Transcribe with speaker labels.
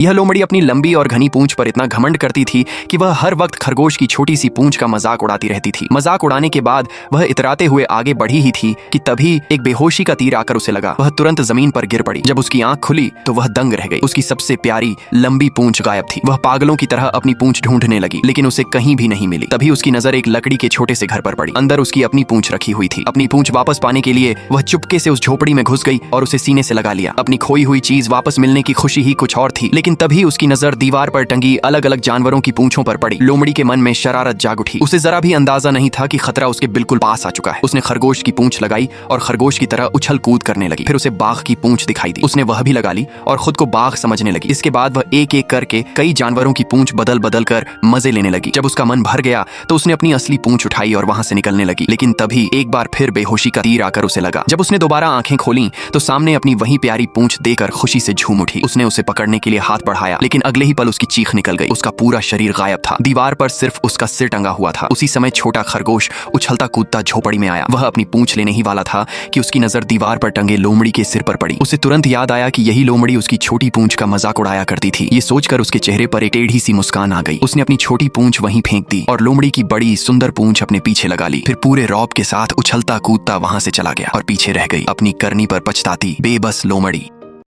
Speaker 1: यह लोमड़ी अपनी लंबी और घनी पूंछ पर इतना घमंड करती थी कि वह हर वक्त खरगोश की छोटी सी पूंछ का मजाक उड़ाती रहती थी। मजाक उड़ाने के बाद वह इतराते हुए आगे बढ़ी ही थी कि तभी एक बेहोशी का तीर आकर उसे लगा। वह तुरंत जमीन पर गिर पड़ी। जब उसकी आंख खुली तो वह दंग रह गई। उसकी सबसे प्यारी लंबी पूंछ गायब थी। वह पागलों की तरह अपनी पूंछ ढूंढने लगी, लेकिन उसे कहीं भी नहीं मिली। तभी उसकी नजर एक लकड़ी के छोटे से घर पर पड़ी। अंदर उसकी अपनी पूंछ रखी हुई थी। अपनी पूंछ वापस पाने के लिए वह चुपके से उस झोपड़ी में घुस गई और उसे सीने से लगा लिया। अपनी खोई हुई चीज वापस मिलने की खुशी ही कुछ और थी। लेकिन तभी उसकी नजर दीवार पर टंगी अलग अलग जानवरों की पूंछों पर पड़ी। लोमड़ी के मन में शरारत जाग उठी। उसे जरा भी अंदाजा नहीं था कि खतरा उसके बिल्कुल पास आ चुका है। उसने खरगोश की पूंछ लगाई और खरगोश की तरह उछल कूद करने लगी। फिर उसे बाघ की पूंछ दिखाई दी। उसने वह भी लगा ली और खुद को बाघ समझने लगी। इसके बाद वह एक एक करके कई जानवरों की पूंछ बदल बदल कर मजे लेने लगी। जब उसका मन भर गया तो उसने अपनी असली पूंछ उठाई और वहां से निकलने लगी। लेकिन तभी एक बार फिर बेहोशी का तीर आकर उसे लगा। जब उसने दोबारा आंखें खोली तो सामने अपनी वही प्यारी पूंछ देकर खुशी से झूम उठी। उसने उसे पकड़ने के लिए हाथ बढ़ाया, लेकिन अगले ही पल उसकी चीख निकल गई। उसका पूरा शरीर गायब था। दीवार पर सिर्फ उसका सिर टंगा हुआ था। उसी समय छोटा खरगोश उछलता कूदता झोपड़ी में आया। वह अपनी पूंछ लेने ही वाला था कि उसकी नजर दीवार पर टंगे लोमड़ी के सिर पर पड़ी। उसे तुरंत याद आया कि यही लोमड़ी उसकी छोटी पूंछ का मजाक उड़ाया करती थी। ये सोचकर उसके चेहरे पर एक टेढ़ी सी मुस्कान आ गई। उसने अपनी छोटी पूंछ वहीं फेंक दी और लोमड़ी की बड़ी सुंदर पूंछ अपने पीछे लगा ली। फिर पूरे रौब के साथ उछलता कूदता वहां से चला गया और पीछे रह गई अपनी करनी पर पछताती बेबस लोमड़ी।